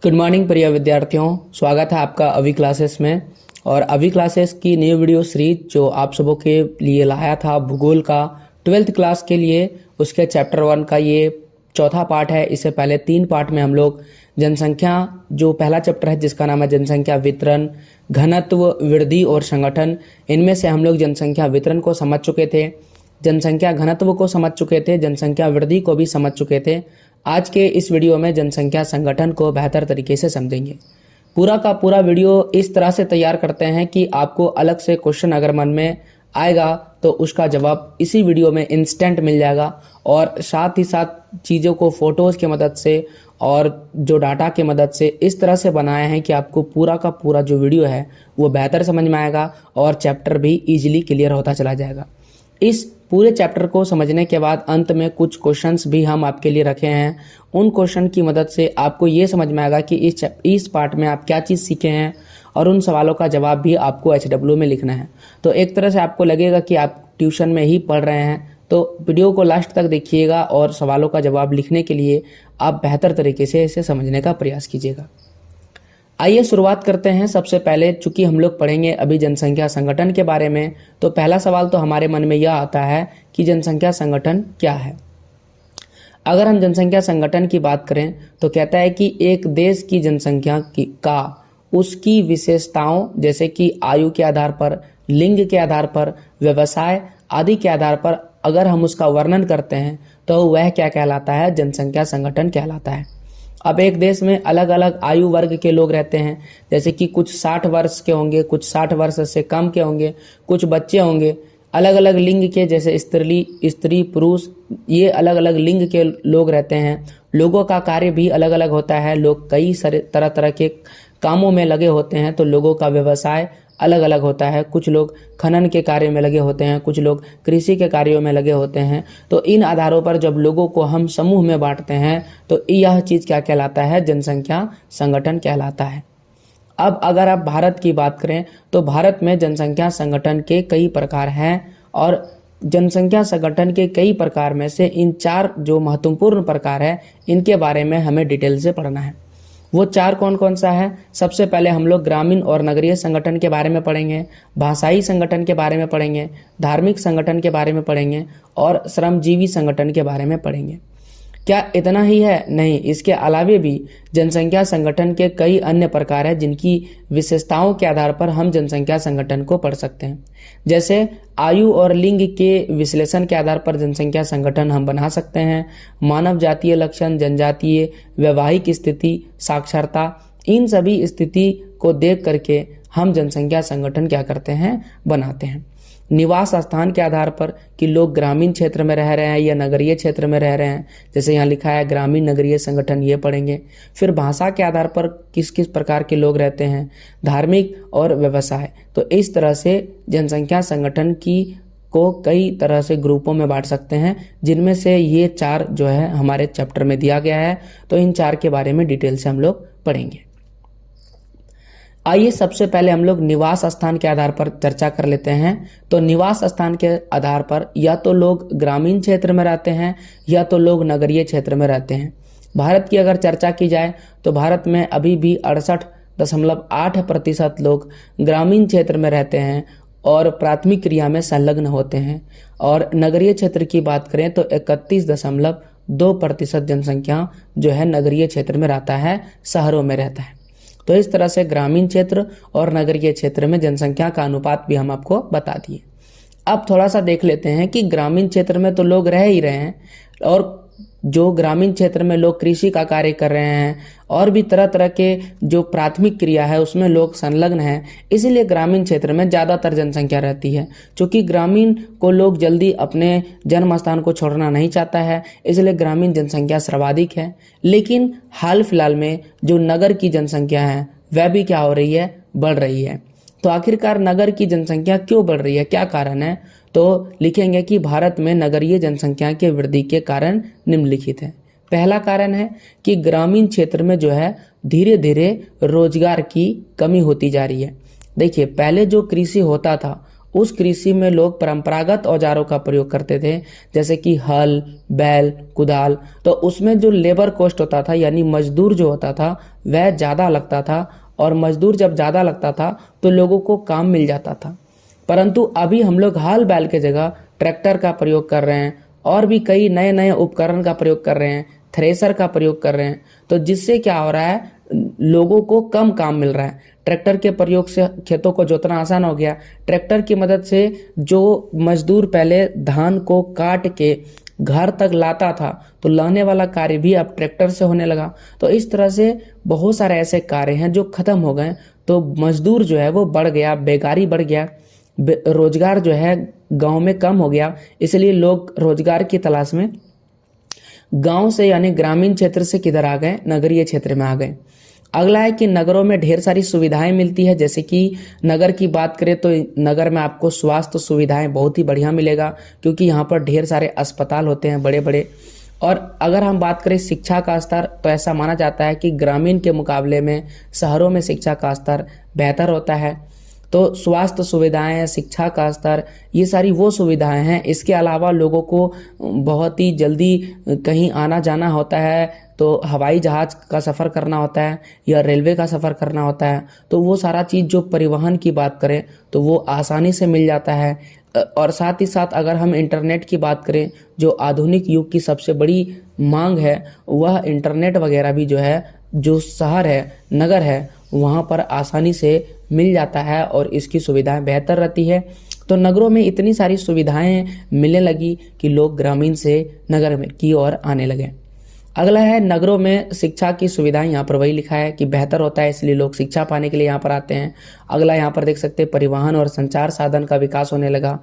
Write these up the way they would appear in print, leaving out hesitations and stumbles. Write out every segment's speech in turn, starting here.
Good morning प्रिय विद्यार्थियों, स्वागत है आपका अभी क्लासेस में। और अभी क्लासेस की न्यू वीडियो सीरीज जो आप सबों के लिए लाया था भूगोल का 12th क्लास के लिए, उसके चैप्टर 1 का ये चौथा पार्ट है। इससे पहले 3 पार्ट में हम लोग जनसंख्या, जो पहला चैप्टर है जिसका नाम है जनसंख्या वितरण, घनत्व, वृद्धि और संगठन, इनमें से हम लोग जनसंख्या वितरण को समझ चुके थे, जनसंख्या घनत्व को समझ चुके थे, जनसंख्या वृद्धि को भी समझ चुके थे। आज के इस वीडियो में जनसंख्या संगठन को बेहतर तरीके से समझेंगे। पूरा का पूरा वीडियो इस तरह से तैयार करते हैं कि आपको अलग से क्वेश्चन अगर मन में आएगा तो उसका जवाब इसी वीडियो में इंस्टेंट मिल जाएगा। और साथ ही साथ चीज़ों को फोटोज़ की मदद से और जो डाटा की मदद से इस तरह से बनाए हैं कि आपको पूरा का पूरा जो वीडियो है वो बेहतर समझ में आएगा और चैप्टर भी ईजिली क्लियर होता चला जाएगा। इस पूरे चैप्टर को समझने के बाद अंत में कुछ क्वेश्चंस भी हम आपके लिए रखे हैं। उन क्वेश्चन की मदद से आपको ये समझ में आएगा कि इस पार्ट में आप क्या चीज़ सीखे हैं, और उन सवालों का जवाब भी आपको HW में लिखना है। तो एक तरह से आपको लगेगा कि आप ट्यूशन में ही पढ़ रहे हैं। तो वीडियो को लास्ट तक देखिएगा और सवालों का जवाब लिखने के लिए आप बेहतर तरीके से इसे समझने का प्रयास कीजिएगा। आइए शुरुआत करते हैं। सबसे पहले चूंकि हम लोग पढ़ेंगे अभी जनसंख्या संगठन के बारे में, तो पहला सवाल तो हमारे मन में यह आता है कि जनसंख्या संगठन क्या है। अगर हम जनसंख्या संगठन की बात करें तो कहता है कि एक देश की जनसंख्या का उसकी विशेषताओं जैसे कि आयु के आधार पर, लिंग के आधार पर, व्यवसाय आदि के आधार पर अगर हम उसका वर्णन करते हैं तो वह क्या कहलाता है, जनसंख्या संगठन कहलाता है। अब एक देश में अलग अलग आयु वर्ग के लोग रहते हैं, जैसे कि कुछ 60 वर्ष के होंगे, कुछ 60 वर्ष से कम के होंगे, कुछ बच्चे होंगे, अलग अलग लिंग के जैसे स्त्री पुरुष, ये अलग अलग लिंग के लोग रहते हैं। लोगों का कार्य भी अलग अलग होता है, लोग कई सारे तरह तरह के कामों में लगे होते हैं, तो लोगों का व्यवसाय अलग अलग होता है। कुछ लोग खनन के कार्य में लगे होते हैं, कुछ लोग कृषि के कार्यों में लगे होते हैं। तो इन आधारों पर जब लोगों को हम समूह में बांटते हैं तो यह चीज़ क्या कहलाता है, जनसंख्या संगठन कहलाता है। अब अगर आप भारत की बात करें तो भारत में जनसंख्या संगठन के कई प्रकार हैं, और जनसंख्या संगठन के कई प्रकार में से इन 4 जो महत्वपूर्ण प्रकार है इनके बारे में हमें डिटेल से पढ़ना है। वो 4 कौन कौन सा है? सबसे पहले हम लोग ग्रामीण और नगरीय संगठन के बारे में पढ़ेंगे, भाषाई संगठन के बारे में पढ़ेंगे, धार्मिक संगठन के बारे में पढ़ेंगे और श्रमजीवी संगठन के बारे में पढ़ेंगे। क्या इतना ही है? नहीं, इसके अलावे भी जनसंख्या संगठन के कई अन्य प्रकार हैं जिनकी विशेषताओं के आधार पर हम जनसंख्या संगठन को पढ़ सकते हैं। जैसे आयु और लिंग के विश्लेषण के आधार पर जनसंख्या संगठन हम बना सकते हैं। मानव जातीय लक्षण, जनजातीय, वैवाहिक स्थिति, साक्षरता, इन सभी स्थिति को देख करके हम जनसंख्या संगठन क्या करते हैं, बनाते हैं। निवास स्थान के आधार पर कि लोग ग्रामीण क्षेत्र में रह रहे हैं या नगरीय क्षेत्र में रह रहे हैं, जैसे यहाँ लिखा है ग्रामीण नगरीय संगठन, ये पढ़ेंगे। फिर भाषा के आधार पर किस किस प्रकार के लोग रहते हैं, धार्मिक और व्यवसाय। तो इस तरह से जनसंख्या संगठन की को कई तरह से ग्रुपों में बांट सकते हैं, जिनमें से ये 4 जो है हमारे चैप्टर में दिया गया है। तो इन 4 के बारे में डिटेल से हम लोग पढ़ेंगे। आइए सबसे पहले हम लोग निवास स्थान के आधार पर चर्चा कर लेते हैं। तो निवास स्थान के आधार पर या तो लोग ग्रामीण क्षेत्र में रहते हैं या तो लोग नगरीय क्षेत्र में रहते हैं। भारत की अगर चर्चा की जाए तो भारत में अभी भी 68.8% लोग ग्रामीण क्षेत्र में रहते हैं और प्राथमिक क्रिया में संलग्न होते हैं। और नगरीय क्षेत्र की बात करें तो 31.2% जनसंख्या जो है नगरीय क्षेत्र में रहता है, शहरों में रहता है। तो इस तरह से ग्रामीण क्षेत्र और नगरीय क्षेत्र में जनसंख्या का अनुपात भी हम आपको बता दिए। अब थोड़ा सा देख लेते हैं कि ग्रामीण क्षेत्र में तो लोग रह ही रहे हैं, और जो ग्रामीण क्षेत्र में लोग कृषि का कार्य कर रहे हैं और भी तरह तरह के जो प्राथमिक क्रिया है उसमें लोग संलग्न हैं, इसीलिए ग्रामीण क्षेत्र में ज़्यादातर जनसंख्या रहती है। क्योंकि ग्रामीण को लोग जल्दी अपने जन्म स्थान को छोड़ना नहीं चाहता है, इसलिए ग्रामीण जनसंख्या सर्वाधिक है। लेकिन हाल फिलहाल में जो नगर की जनसंख्या है वह भी क्या हो रही है, बढ़ रही है। तो आखिरकार नगर की जनसंख्या क्यों बढ़ रही है, क्या कारण है? तो लिखेंगे कि भारत में नगरीय जनसंख्या के वृद्धि के कारण निम्नलिखित है। पहला कारण है कि ग्रामीण क्षेत्र में जो है धीरे धीरे रोजगार की कमी होती जा रही है। देखिए, पहले जो कृषि होता था उस कृषि में लोग परंपरागत औजारों का प्रयोग करते थे, जैसे कि हल, बैल, कुदाल। तो उसमें जो लेबर कॉस्ट होता था, यानी मजदूर जो होता था, वह ज़्यादा लगता था, और मजदूर जब ज़्यादा लगता था तो लोगों को काम मिल जाता था। परंतु अभी हम लोग हल बैल के जगह ट्रैक्टर का प्रयोग कर रहे हैं, और भी कई नए नए उपकरण का प्रयोग कर रहे हैं, थ्रेसर का प्रयोग कर रहे हैं। तो जिससे क्या हो रहा है, लोगों को कम काम मिल रहा है। ट्रैक्टर के प्रयोग से खेतों को जोतना आसान हो गया। ट्रैक्टर की मदद से जो मजदूर पहले धान को काट के घर तक लाता था, तो लाने वाला कार्य भी अब ट्रैक्टर से होने लगा। तो इस तरह से बहुत सारे ऐसे कार्य हैं जो खत्म हो गए। तो मजदूर जो है वो बढ़ गया, बेकारी बढ़ गया, रोजगार जो है गांव में कम हो गया। इसलिए लोग रोजगार की तलाश में गांव से यानी ग्रामीण क्षेत्र से किधर आ गए, नगरीय क्षेत्र में आ गए। अगला है कि नगरों में ढेर सारी सुविधाएं मिलती है। जैसे कि नगर की बात करें तो नगर में आपको स्वास्थ्य सुविधाएं बहुत ही बढ़िया मिलेगा, क्योंकि यहाँ पर ढेर सारे अस्पताल होते हैं बड़े बड़े। और अगर हम बात करें शिक्षा का स्तर, तो ऐसा माना जाता है कि ग्रामीण के मुकाबले में शहरों में शिक्षा का स्तर बेहतर होता है। तो स्वास्थ्य सुविधाएं, शिक्षा का स्तर, ये सारी वो सुविधाएं हैं। इसके अलावा लोगों को बहुत ही जल्दी कहीं आना जाना होता है, तो हवाई जहाज का सफ़र करना होता है या रेलवे का सफ़र करना होता है, तो वो सारा चीज़ जो परिवहन की बात करें तो वो आसानी से मिल जाता है। और साथ ही साथ अगर हम इंटरनेट की बात करें, जो आधुनिक युग की सबसे बड़ी मांग है, वह इंटरनेट वगैरह भी जो है, जो शहर है, नगर है, वहाँ पर आसानी से मिल जाता है और इसकी सुविधाएं बेहतर रहती है। तो नगरों में इतनी सारी सुविधाएं मिलने लगी कि लोग ग्रामीण से नगर में की ओर आने लगे। अगला है नगरों में शिक्षा की सुविधाएं। यहाँ पर वही लिखा है कि बेहतर होता है, इसलिए लोग शिक्षा पाने के लिए यहाँ पर आते हैं। अगला यहाँ पर देख सकते हैं, परिवहन और संचार साधन का विकास होने लगा,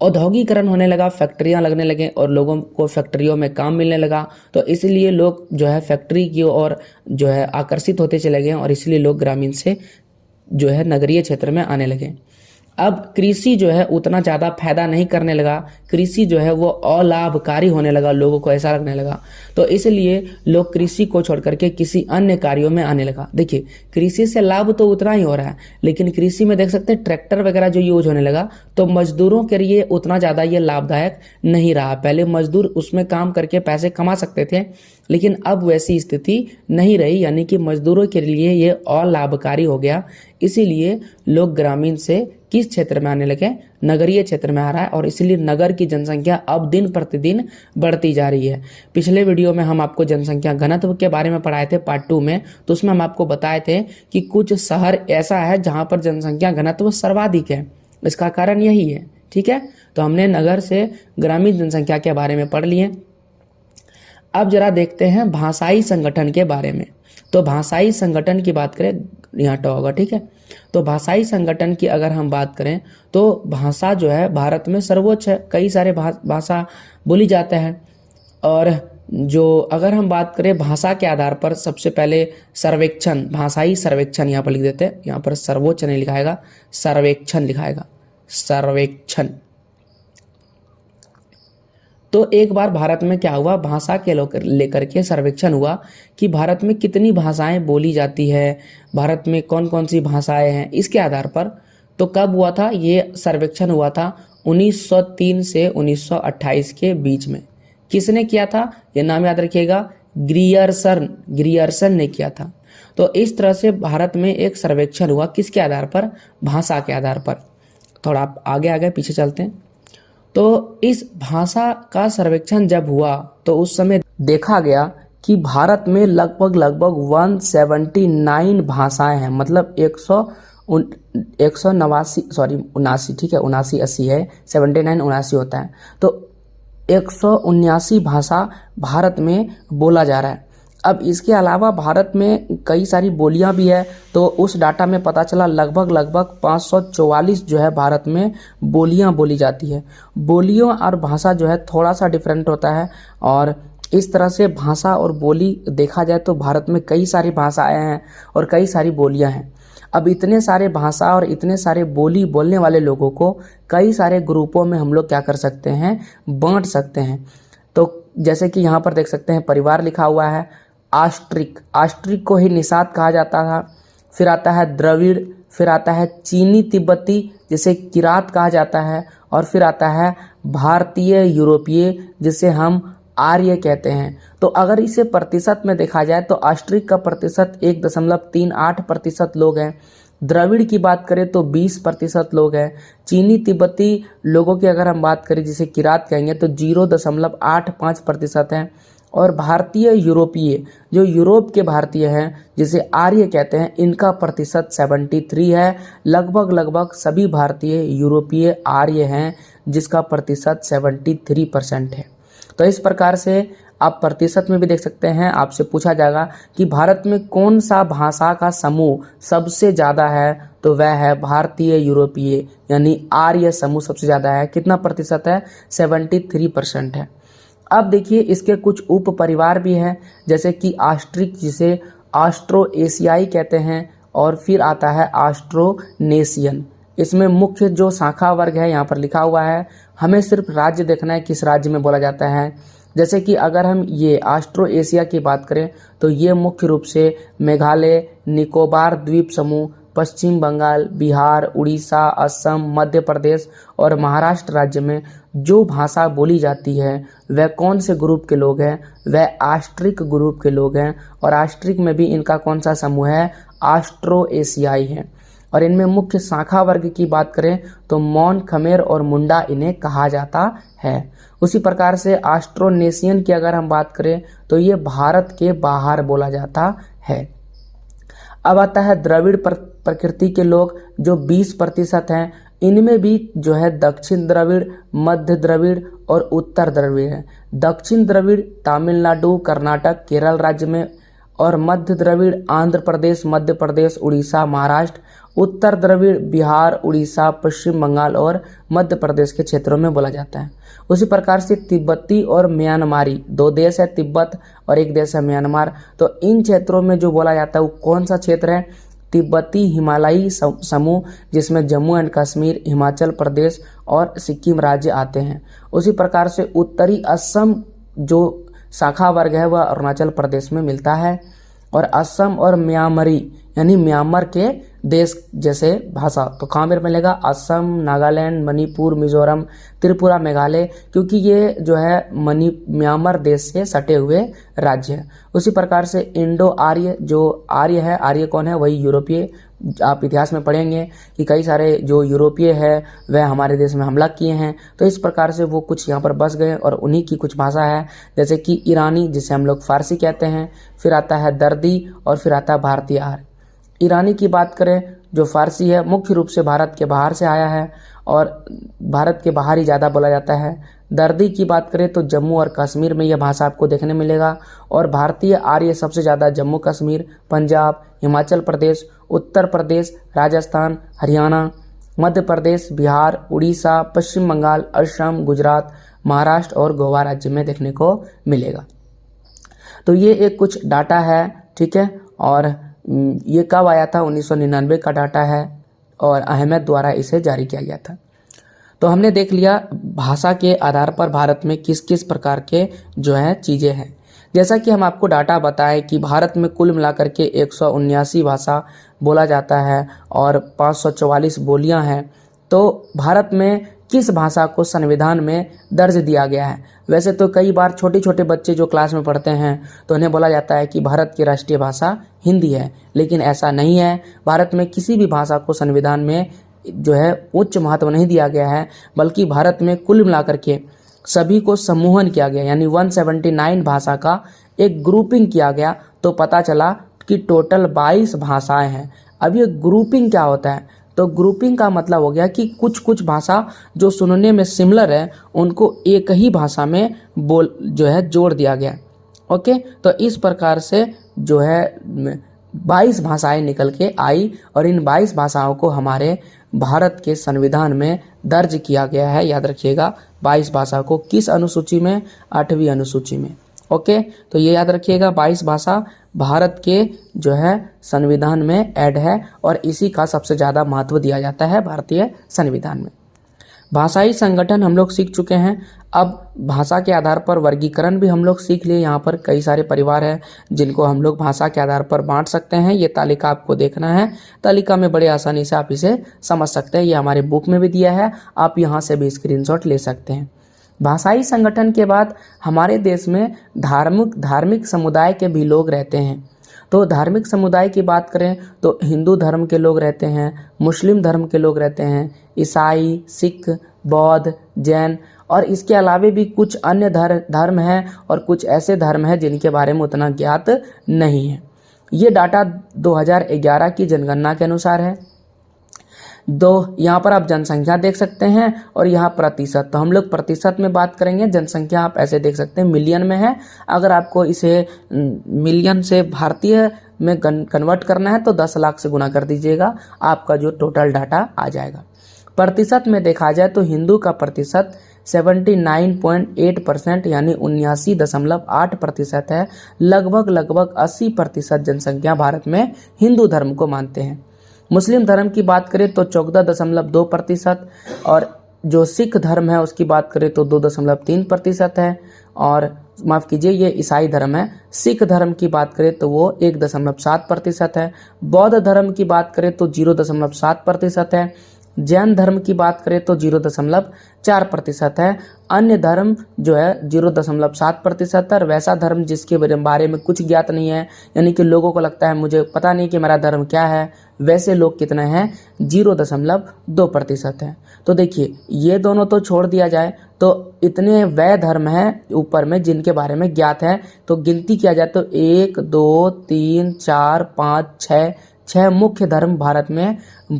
औद्योगिकरण होने लगा, फैक्ट्रियां लगने लगे और लोगों को फैक्ट्रियों में काम मिलने लगा। तो इसलिए लोग जो है फैक्ट्री की ओर जो है आकर्षित होते चले गए, और इसलिए लोग ग्रामीण से जो है नगरीय क्षेत्र में आने लगे। अब कृषि जो है उतना ज़्यादा फायदा नहीं करने लगा, कृषि जो है वो अलाभकारी होने लगा, लोगों को ऐसा लगने लगा। तो इसलिए लोग कृषि को छोड़ करके किसी अन्य कार्यों में आने लगा। देखिए, कृषि से लाभ तो उतना ही हो रहा है, लेकिन कृषि में देख सकते हैं ट्रैक्टर वगैरह जो यूज होने लगा, तो मजदूरों के लिए उतना ज़्यादा ये लाभदायक नहीं रहा। पहले मजदूर उसमें काम करके पैसे कमा सकते थे, लेकिन अब वैसी स्थिति नहीं रही, यानी कि मजदूरों के लिए ये अलाभकारी हो गया। इसीलिए लोग ग्रामीण से किस क्षेत्र में आने लगे, नगरीय क्षेत्र में आ रहा है, और इसलिए नगर की जनसंख्या अब दिन प्रतिदिन बढ़ती जा रही है। पिछले वीडियो में हम आपको जनसंख्या घनत्व के बारे में पढ़ाए थे पार्ट 2 में, तो उसमें हम आपको बताए थे कि कुछ शहर ऐसा है जहां पर जनसंख्या घनत्व सर्वाधिक है। इसका कारण यही है। ठीक है, तो हमने नगर से ग्रामीण जनसंख्या के बारे में पढ़ लिए। अब जरा देखते हैं भाषाई संगठन के बारे में। तो भाषाई संगठन की बात करें, यहाँ ट होगा, ठीक है। तो भाषाई संगठन की अगर हम बात करें तो भाषा जो है भारत में सर्वोच्च है, कई सारे भाषा बोली जाते हैं। और जो अगर हम बात करें भाषा के आधार पर, सबसे पहले सर्वेक्षण, भाषाई सर्वेक्षण यहाँ पर लिख देते हैं, यहाँ पर सर्वोच्च नहीं लिखाएगा, सर्वेक्षण लिखाएगा, सर्वेक्षण। तो एक बार भारत में क्या हुआ, भाषा के लेकर के सर्वेक्षण हुआ कि भारत में कितनी भाषाएं बोली जाती है, भारत में कौन कौन सी भाषाएं हैं, इसके आधार पर। तो कब हुआ था ये सर्वेक्षण? हुआ था 1903 से 1928 के बीच में। किसने किया था? ये नाम याद रखिएगा, ग्रियर्सन ने किया था। तो इस तरह से भारत में एक सर्वेक्षण हुआ, किसके आधार पर? भाषा के आधार पर। थोड़ा आप आगे आगे पीछे चलते हैं। तो इस भाषा का सर्वेक्षण जब हुआ तो उस समय देखा गया कि भारत में लगभग 179 भाषाएं हैं, मतलब 179, ठीक है, 79-80 है, 79-79 होता है। तो 179 भाषा भारत में बोला जा रहा है। अब इसके अलावा भारत में कई सारी बोलियां भी है, तो उस डाटा में पता चला लगभग 544 जो है भारत में बोलियां बोली जाती है। बोलियों और भाषा जो है थोड़ा सा डिफरेंट होता है, और इस तरह से भाषा और बोली देखा जाए तो भारत में कई सारी भाषाएं हैं और कई सारी बोलियां हैं। अब इतने सारे भाषा और इतने सारे बोली बोलने वाले लोगों को कई सारे ग्रुपों में हम लोग क्या कर सकते हैं, बांट सकते हैं। तो जैसे कि यहाँ पर देख सकते हैं परिवार लिखा हुआ है। आस्ट्रिक को ही निषाद कहा जाता था। फिर आता है द्रविड़, फिर आता है चीनी तिब्बती जिसे किरात कहा जाता है, और फिर आता है भारतीय यूरोपीय जिसे हम आर्य कहते हैं। तो अगर इसे प्रतिशत में देखा जाए तो ऑस्ट्रिक का प्रतिशत 1.38% लोग हैं। द्रविड़ की बात करें तो 20% लोग हैं। चीनी तिब्बती लोगों की अगर हम बात करें जिसे किरात कहेंगे तो 0.85% हैं। और भारतीय यूरोपीय जो यूरोप के भारतीय हैं जिसे आर्य कहते हैं, इनका प्रतिशत 73 है। लगभग सभी भारतीय यूरोपीय आर्य हैं जिसका प्रतिशत 73% है। तो इस प्रकार से आप प्रतिशत में भी देख सकते हैं। आपसे पूछा जाएगा कि भारत में कौन सा भाषा का समूह सबसे ज़्यादा है, तो वह है भारतीय यूरोपीय यानी आर्य समूह सबसे ज़्यादा है। कितना प्रतिशत है? 73% है। अब देखिए इसके कुछ उप परिवार भी हैं, जैसे कि ऑस्ट्रिक जिसे ऑस्ट्रो एशियाई कहते हैं, और फिर आता है ऑस्ट्रोनेशियन। इसमें मुख्य जो शाखा वर्ग है यहाँ पर लिखा हुआ है, हमें सिर्फ राज्य देखना है किस राज्य में बोला जाता है। जैसे कि अगर हम ये ऑस्ट्रो एशिया की बात करें तो ये मुख्य रूप से मेघालय, निकोबार द्वीप समूह, पश्चिम बंगाल, बिहार, उड़ीसा, असम, मध्य प्रदेश और महाराष्ट्र राज्य में जो भाषा बोली जाती है वह कौन से ग्रुप के लोग हैं? वह ऑस्ट्रिक ग्रुप के लोग हैं। और ऑस्ट्रिक में भी इनका कौन सा समूह है? ऑस्ट्रो एशियाई है। और इनमें मुख्य शाखा वर्ग की बात करें तो मौन, खमेर और मुंडा इन्हें कहा जाता है। उसी प्रकार से ऑस्ट्रोनेशियन की अगर हम बात करें तो ये भारत के बाहर बोला जाता है। अब आता है द्रविड़ प्रकृति के लोग जो 20% हैं। इनमें भी जो है दक्षिण द्रविड़, मध्य द्रविड़ और उत्तर द्रविड़ है। दक्षिण द्रविड़ तमिलनाडु, कर्नाटक, केरल राज्य में, और मध्य द्रविड़ आंध्र प्रदेश, मध्य प्रदेश, उड़ीसा, महाराष्ट्र। उत्तर द्रविड़ बिहार, उड़ीसा, पश्चिम बंगाल और मध्य प्रदेश के क्षेत्रों में बोला जाता है। उसी प्रकार से तिब्बती और म्यांमारी, दो देश है, तिब्बत और एक देश है म्यांमार। तो इन क्षेत्रों में जो बोला जाता है वो कौन सा क्षेत्र है? तिब्बती हिमालयी समूह, जिसमें जम्मू एंड कश्मीर, हिमाचल प्रदेश और सिक्किम राज्य आते हैं। उसी प्रकार से उत्तरी असम जो शाखा वर्ग है वह अरुणाचल प्रदेश में मिलता है। और असम और म्यांमारी यानी म्यांमार के देश जैसे भाषा तो कहाँ पर मिलेगा? असम, नागालैंड, मणिपुर, मिजोरम, त्रिपुरा, मेघालय, क्योंकि ये जो है म्यांमार देश से सटे हुए राज्य है। उसी प्रकार से इंडो आर्य जो आर्य है, आर्य कौन है? वही यूरोपीय। आप इतिहास में पढ़ेंगे कि कई सारे जो यूरोपीय है वह हमारे देश में हमला किए हैं, तो इस प्रकार से वो कुछ यहाँ पर बस गए और उन्हीं की कुछ भाषा है, जैसे कि ईरानी जिसे हम लोग फारसी कहते हैं, फिर आता है दर्दी और फिर आता है भारतीय आर्य। ईरानी की बात करें जो फारसी है, मुख्य रूप से भारत के बाहर से आया है और भारत के बाहर ही ज़्यादा बोला जाता है। दर्दी की बात करें तो जम्मू और कश्मीर में यह भाषा आपको देखने मिलेगा। और भारतीय आर्य सबसे ज़्यादा जम्मू कश्मीर, पंजाब, हिमाचल प्रदेश, उत्तर प्रदेश, राजस्थान, हरियाणा, मध्य प्रदेश, बिहार, उड़ीसा, पश्चिम बंगाल, असम, गुजरात, महाराष्ट्र और गोवा राज्य में देखने को मिलेगा। तो ये एक कुछ डाटा है, ठीक है। और ये कब आया था? 1999 का डाटा है और अहमद द्वारा इसे जारी किया गया था। तो हमने देख लिया भाषा के आधार पर भारत में किस किस प्रकार के जो है चीज़ें हैं। जैसा कि हम आपको डाटा बताएं कि भारत में कुल मिलाकर के 179 भाषा बोला जाता है और 544 बोलियां हैं। तो भारत में किस भाषा को संविधान में दर्ज दिया गया है? वैसे तो कई बार छोटे छोटे बच्चे जो क्लास में पढ़ते हैं तो उन्हें बोला जाता है कि भारत की राष्ट्रीय भाषा हिंदी है, लेकिन ऐसा नहीं है। भारत में किसी भी भाषा को संविधान में जो है उच्च महत्व नहीं दिया गया है, बल्कि भारत में कुल मिलाकर के सभी को समूहन किया गया, यानी 179 भाषा का एक ग्रुपिंग किया गया। तो पता चला कि टोटल 22 भाषाएं हैं। अब ये ग्रुपिंग क्या होता है? तो ग्रुपिंग का मतलब हो गया कि कुछ कुछ भाषा जो सुनने में सिमिलर है उनको एक ही भाषा में जो है जोड़ दिया गया। ओके, तो इस प्रकार से जो है 22 भाषाएं निकल के आई और इन 22 भाषाओं को हमारे भारत के संविधान में दर्ज किया गया है। याद रखिएगा 22 भाषा को किस अनुसूची में? 8वीं अनुसूची में। ओके, तो ये याद रखिएगा 22 भाषा भारत के जो है संविधान में ऐड है और इसी का सबसे ज़्यादा महत्व दिया जाता है भारतीय संविधान में। भाषाई संगठन हम लोग सीख चुके हैं। अब भाषा के आधार पर वर्गीकरण भी हम लोग सीख लिए। यहाँ पर कई सारे परिवार हैं जिनको हम लोग भाषा के आधार पर बांट सकते हैं। ये तालिका आपको देखना है, तालिका में बड़े आसानी से आप इसे समझ सकते हैं। ये हमारे बुक में भी दिया है, आप यहाँ से भी स्क्रीनशॉट ले सकते हैं। भाषाई संगठन के बाद हमारे देश में धार्मिक समुदाय के भी लोग रहते हैं। तो धार्मिक समुदाय की बात करें तो हिंदू धर्म के लोग रहते हैं, मुस्लिम धर्म के लोग रहते हैं, ईसाई, सिख, बौद्ध, जैन, और इसके अलावे भी कुछ अन्य धर्म हैं और कुछ ऐसे धर्म हैं जिनके बारे में उतना ज्ञात नहीं है। ये डाटा 2011 की जनगणना के अनुसार है। यहाँ पर आप जनसंख्या देख सकते हैं और यहाँ प्रतिशत। तो हम लोग प्रतिशत में बात करेंगे, जनसंख्या आप ऐसे देख सकते हैं मिलियन में है। अगर आपको इसे मिलियन से भारतीय में कन्वर्ट करना है तो 10 लाख से गुना कर दीजिएगा, आपका जो टोटल डाटा आ जाएगा। प्रतिशत में देखा जाए तो हिंदू का प्रतिशत 79.8% यानी 79.8% है। लगभग 80% जनसंख्या भारत में हिंदू धर्म को मानते हैं। मुस्लिम धर्म की बात करें तो 14.2%, और जो सिख धर्म है उसकी बात करें तो 2.3% है। और माफ़ कीजिए, ये ईसाई धर्म है। सिख धर्म की बात करें तो वो 1.7% है। बौद्ध धर्म की बात करें तो 0.7% है। जैन धर्म की बात करें तो 0.4% है। अन्य धर्म जो है 0.7% है। और वैसा धर्म जिसके बारे में कुछ ज्ञात नहीं है, यानी कि लोगों को लगता है मुझे पता नहीं कि मेरा धर्म क्या है, वैसे लोग कितने हैं, 0.2% है। तो देखिए, ये दोनों तो छोड़ दिया जाए तो इतने वह धर्म हैं ऊपर में जिनके बारे में ज्ञात है। तो गिनती किया जाए तो 1 2 3 4 5 6 मुख्य धर्म भारत में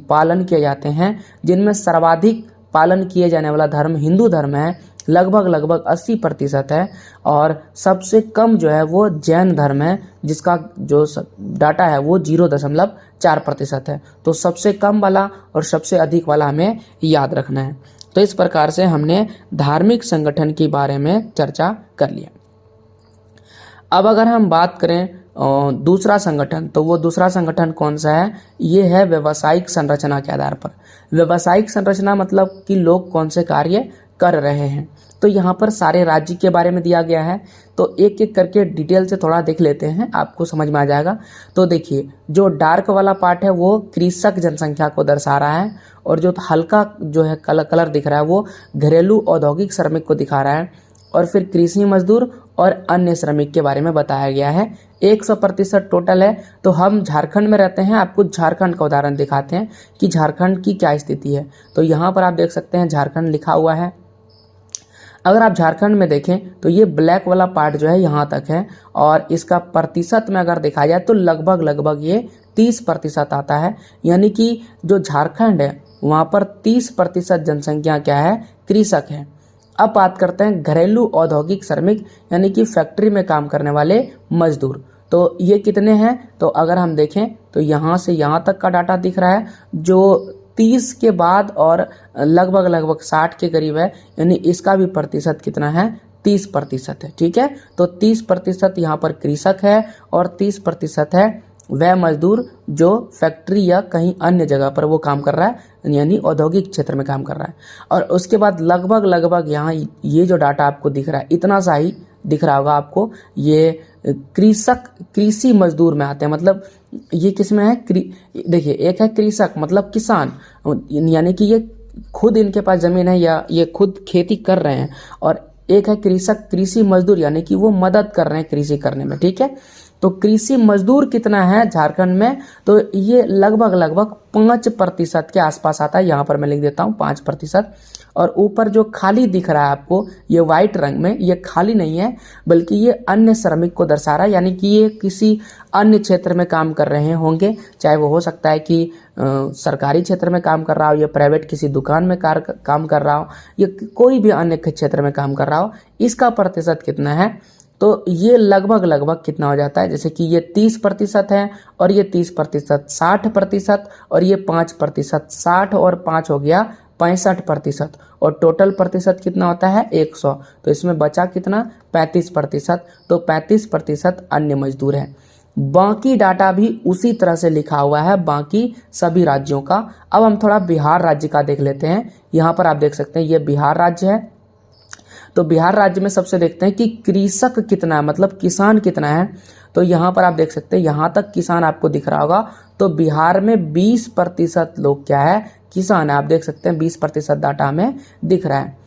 पालन किए जाते हैं, जिनमें सर्वाधिक पालन किए जाने वाला धर्म हिंदू धर्म है, लगभग 80% है। और सबसे कम जो है वो जैन धर्म है, जिसका जो डाटा है वो 0.4% है। तो सबसे कम वाला और सबसे अधिक वाला हमें याद रखना है। तो इस प्रकार से हमने धार्मिक संगठन के बारे में चर्चा कर लिया। अब अगर हम बात करें दूसरा संगठन, तो वो दूसरा संगठन कौन सा है? ये है व्यावसायिक संरचना के आधार पर। व्यावसायिक संरचना मतलब कि लोग कौन से कार्य कर रहे हैं। तो यहाँ पर सारे राज्य के बारे में दिया गया है, तो एक एक करके डिटेल से थोड़ा देख लेते हैं, आपको समझ में आ जाएगा। तो देखिए, जो डार्क वाला पार्ट है वो कृषक जनसंख्या को दर्शा रहा है, और जो हल्का जो है कलर दिख रहा है वो घरेलू औद्योगिक श्रमिक को दिखा रहा है, और फिर कृषि मजदूर और अन्य श्रमिक के बारे में बताया गया है। 100% टोटल है। तो हम झारखंड में रहते हैं, आपको झारखंड का उदाहरण दिखाते हैं कि झारखंड की क्या स्थिति है। तो यहाँ पर आप देख सकते हैं झारखंड लिखा हुआ है। अगर आप झारखंड में देखें तो ये ब्लैक वाला पार्ट जो है यहाँ तक है, और इसका प्रतिशत में अगर देखा जाए तो लगभग ये 30% आता है। यानी कि जो झारखंड है वहाँ पर 30% जनसंख्या क्या है, कृषक है। अब बात करते हैं घरेलू औद्योगिक श्रमिक, यानी कि फैक्ट्री में काम करने वाले मजदूर। तो ये कितने हैं? तो अगर हम देखें तो यहाँ से यहाँ तक का डाटा दिख रहा है, जो 30 के बाद और लगभग 60 के करीब है, यानी इसका भी प्रतिशत कितना है, 30% है। ठीक है, तो 30% यहाँ पर कृषक है और 30% है वह मजदूर जो फैक्ट्री या कहीं अन्य जगह पर वो काम कर रहा है, यानी औद्योगिक क्षेत्र में काम कर रहा है। और उसके बाद लगभग यहाँ ये जो डाटा आपको दिख रहा है, इतना सा ही दिख रहा होगा आपको, ये कृषि मजदूर में आते हैं। मतलब ये किस में है? देखिए, एक है कृषक मतलब किसान, यानी कि ये खुद इनके पास जमीन है या ये खुद खेती कर रहे हैं, और एक है कृषक कृषि मजदूर, यानी कि वो मदद कर रहे हैं कृषि करने में। ठीक है, तो कृषि मजदूर कितना है झारखंड में? तो ये लगभग 5% के आसपास आता है। यहाँ पर मैं लिख देता हूँ 5%। और ऊपर जो खाली दिख रहा है आपको, ये वाइट रंग में, ये खाली नहीं है बल्कि ये अन्य श्रमिक को दर्शा रहा है, यानी कि ये किसी अन्य क्षेत्र में काम कर रहे होंगे। चाहे वो हो सकता है कि सरकारी क्षेत्र में काम कर रहा हो, या प्राइवेट किसी दुकान में काम कर रहा हो, या कोई भी अन्य क्षेत्र में काम कर रहा हो। इसका प्रतिशत कितना है? तो ये लगभग कितना हो जाता है? जैसे कि ये 30% है, और ये 30% 60%, और ये 5%। 60 और 5 हो गया 65%, और टोटल प्रतिशत कितना होता है? 100। तो इसमें बचा कितना? 35%। तो 35% अन्य मजदूर हैं। बाकी डाटा भी उसी तरह से लिखा हुआ है बाकी सभी राज्यों का। अब हम थोड़ा बिहार राज्य का देख लेते हैं। यहाँ पर आप देख सकते हैं ये बिहार राज्य है। तो बिहार राज्य में सबसे देखते हैं कि कृषक कितना है, मतलब किसान कितना है। तो यहाँ पर आप देख सकते हैं, यहाँ तक किसान आपको दिख रहा होगा। तो बिहार में 20% लोग क्या है, किसान है। आप देख सकते हैं 20% डाटा हमें दिख रहा है।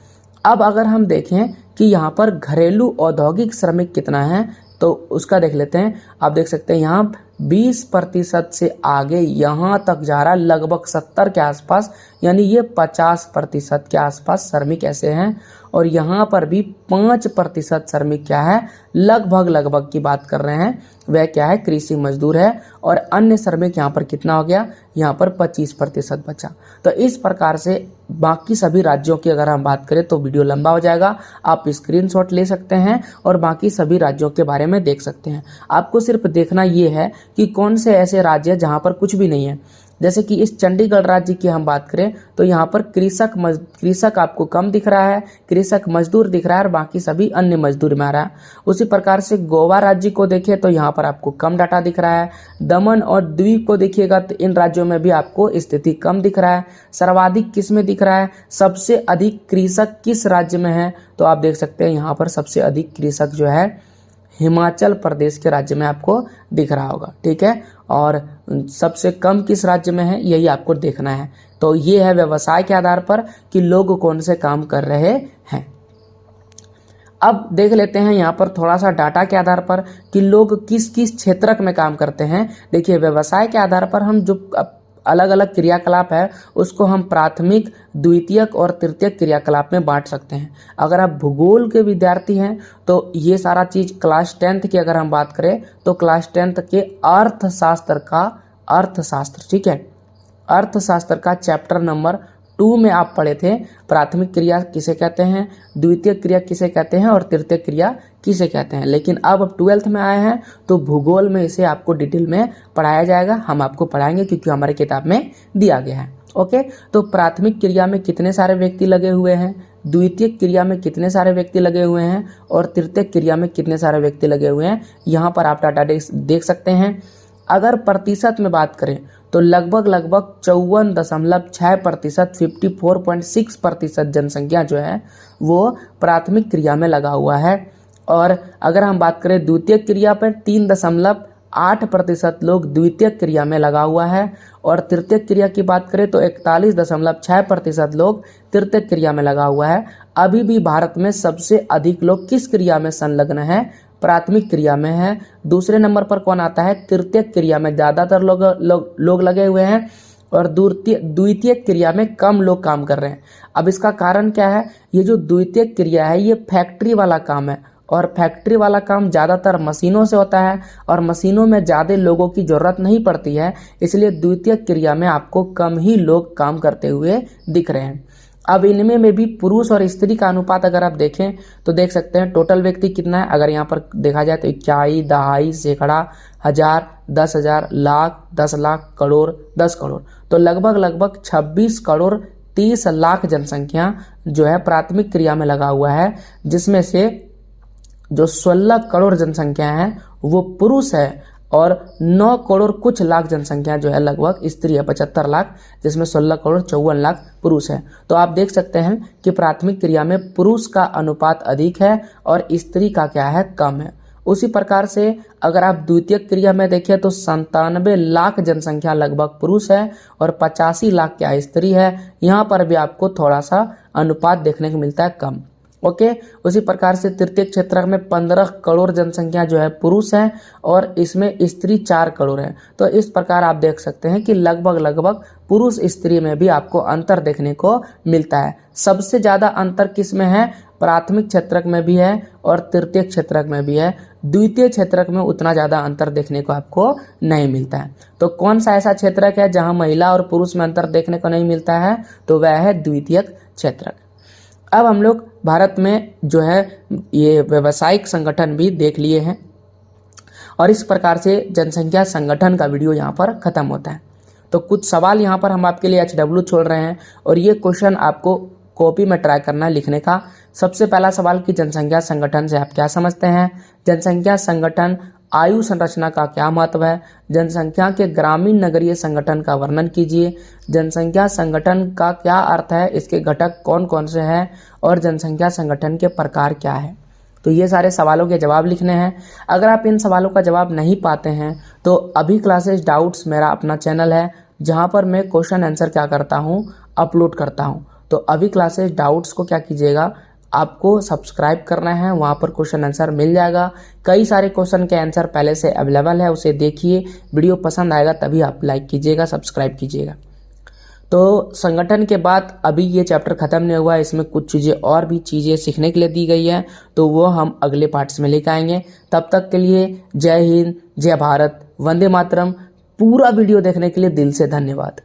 अब अगर हम देखें कि यहाँ पर घरेलू औद्योगिक श्रमिक कितना है, तो उसका देख लेते हैं। आप देख सकते हैं यहाँ 20% से आगे यहाँ तक जा रहा है, लगभग 70 के आसपास, यानी ये 50% के आसपास श्रमिक ऐसे हैं। और यहाँ पर भी 5% श्रमिक क्या है, लगभग की बात कर रहे हैं, वह क्या है, कृषि मजदूर है। और अन्य श्रमिक यहाँ पर कितना हो गया, यहाँ पर 25% बचा। तो इस प्रकार से बाकी सभी राज्यों की अगर हम बात करें तो वीडियो लंबा हो जाएगा, आप स्क्रीनशॉट ले सकते हैं और बाकी सभी राज्यों के बारे में देख सकते हैं। आपको सिर्फ देखना ये है कि कौन से ऐसे राज्य हैं जहाँ पर कुछ भी नहीं है। जैसे कि इस चंडीगढ़ राज्य की हम बात करें तो यहाँ पर कृषक आपको कम दिख रहा है, कृषक मजदूर दिख रहा है और बाकी सभी अन्य मजदूर में आ रहा है। उसी प्रकार से गोवा राज्य को देखें तो यहाँ पर आपको कम डाटा दिख रहा है। दमन और द्वीप को देखिएगा तो इन राज्यों में भी आपको स्थिति कम दिख रहा है। सर्वाधिक किस में दिख रहा है, सबसे अधिक कृषक किस राज्य में है, तो आप देख सकते हैं यहाँ पर सबसे अधिक कृषक जो है हिमाचल प्रदेश के राज्य में आपको दिख रहा होगा, ठीक है। और सबसे कम किस राज्य में है, यही आपको देखना है। तो ये है व्यवसाय के आधार पर कि लोग कौन से काम कर रहे हैं। अब देख लेते हैं यहाँ पर थोड़ा सा डाटा के आधार पर कि लोग किस किस क्षेत्रक में काम करते हैं। देखिए व्यवसाय के आधार पर हम जो अलग अलग क्रियाकलाप है उसको हम प्राथमिक, द्वितीयक और तृतीयक क्रियाकलाप में बांट सकते हैं। अगर आप भूगोल के विद्यार्थी हैं तो ये सारा चीज़ क्लास 10th की अगर हम बात करें तो क्लास 10th के अर्थशास्त्र, ठीक है, अर्थशास्त्र का चैप्टर नंबर 2 में आप पढ़े थे प्राथमिक क्रिया किसे कहते हैं, द्वितीय क्रिया किसे कहते हैं और तृतीय क्रिया किसे कहते हैं। लेकिन अब 12th में आए हैं तो भूगोल में इसे आपको डिटेल में पढ़ाया जाएगा, हम आपको पढ़ाएंगे क्योंकि हमारे किताब में दिया गया है। ओके, तो प्राथमिक क्रिया में कितने सारे व्यक्ति लगे हुए हैं, द्वितीय क्रिया में कितने सारे व्यक्ति लगे हुए हैं और तृतीय क्रिया में कितने सारे व्यक्ति लगे हुए हैं, यहाँ पर आप डाटा देख सकते हैं। अगर प्रतिशत में बात करें तो लगभग 54.6%, 54.6% जनसंख्या जो है वो प्राथमिक क्रिया में लगा हुआ है। और अगर हम बात करें द्वितीय क्रिया पर 3.8% लोग द्वितीय क्रिया में लगा हुआ है। और तृतीय क्रिया की बात करें तो 41.6% लोग तृतीय क्रिया में लगा हुआ है। अभी भी भारत में सबसे अधिक लोग किस क्रिया में संलग्न है, प्राथमिक क्रिया में है। दूसरे नंबर पर कौन आता है, तृतीय क्रिया में ज़्यादातर लोग लगे हुए हैं और द्वितीय क्रिया में कम लोग काम कर रहे हैं। अब इसका कारण क्या है, ये जो द्वितीय क्रिया है ये फैक्ट्री वाला काम है और फैक्ट्री वाला काम ज़्यादातर मशीनों से होता है और मशीनों में ज़्यादा लोगों की ज़रूरत नहीं पड़ती है, इसलिए द्वितीय क्रिया में आपको कम ही लोग काम करते हुए दिख रहे हैं। अब इनमें में भी पुरुष और स्त्री का अनुपात अगर आप देखें तो देख सकते हैं टोटल व्यक्ति कितना है। अगर यहाँ पर देखा जाए तो इकाई, दहाई, सैकड़ा, हजार, 10,000, लाख, 10 लाख, करोड़, 10 करोड़, तो लगभग 26 करोड़ 30 लाख जनसंख्या जो है प्राथमिक क्रिया में लगा हुआ है, जिसमें से जो 16 करोड़ जनसंख्या है वो पुरुष है और 9 करोड़ कुछ लाख जनसंख्या जो है लगभग स्त्री है, 75 लाख, जिसमें 16 करोड़ 54 लाख पुरुष है। तो आप देख सकते हैं कि प्राथमिक क्रिया में पुरुष का अनुपात अधिक है और स्त्री का क्या है, कम है। उसी प्रकार से अगर आप द्वितीय क्रिया में देखें तो 97 लाख जनसंख्या लगभग पुरुष है और 85 लाख क्या स्त्री है। यहाँ पर भी आपको थोड़ा सा अनुपात देखने को मिलता है कम। ओके, उसी प्रकार से तृतीय क्षेत्र में 15 करोड़ जनसंख्या जो है पुरुष है और इसमें स्त्री 4 करोड़ है। तो इस प्रकार आप देख सकते हैं कि लगभग पुरुष स्त्री में भी आपको अंतर देखने को मिलता है। सबसे ज़्यादा अंतर किस में है, प्राथमिक क्षेत्रक में भी है और तृतीय क्षेत्रक में भी है। द्वितीय क्षेत्रक में उतना ज़्यादा अंतर देखने को आपको नहीं मिलता है। तो कौन सा ऐसा क्षेत्रक है जहाँ महिला और पुरुष में अंतर देखने को नहीं मिलता है, तो वह है द्वितीयक क्षेत्रक। अब हम लोग भारत में जो है ये व्यावसायिक संगठन भी देख लिए हैं और इस प्रकार से जनसंख्या संगठन का वीडियो यहाँ पर ख़त्म होता है। तो कुछ सवाल यहाँ पर हम आपके लिए HW छोड़ रहे हैं और ये क्वेश्चन आपको कॉपी में ट्राई करना है लिखने का। सबसे पहला सवाल कि जनसंख्या संगठन से आप क्या समझते हैं। जनसंख्या संगठन आयु संरचना का क्या महत्व है, जनसंख्या के ग्रामीण नगरीय संगठन का वर्णन कीजिए, जनसंख्या संगठन का क्या अर्थ है, इसके घटक कौन कौन से हैं और जनसंख्या संगठन के प्रकार क्या है। तो ये सारे सवालों के जवाब लिखने हैं। अगर आप इन सवालों का जवाब नहीं पाते हैं तो अभी क्लासेस डाउट्स मेरा अपना चैनल है जहाँ पर मैं क्वेश्चन आंसर क्या करता हूँ, अपलोड करता हूँ। तो अभी क्लासेस डाउट्स को क्या कीजिएगा, आपको सब्सक्राइब करना है, वहाँ पर क्वेश्चन आंसर मिल जाएगा। कई सारे क्वेश्चन के आंसर पहले से अवेलेबल है, उसे देखिए। वीडियो पसंद आएगा तभी आप लाइक कीजिएगा, सब्सक्राइब कीजिएगा। तो संगठन के बाद अभी ये चैप्टर खत्म नहीं हुआ है, इसमें कुछ चीज़ें और भी चीज़ें सीखने के लिए दी गई हैं, तो वो हम अगले पार्ट्स में लेकर आएंगे। तब तक के लिए जय हिंद, जय भारत, वंदे मातरम। पूरा वीडियो देखने के लिए दिल से धन्यवाद।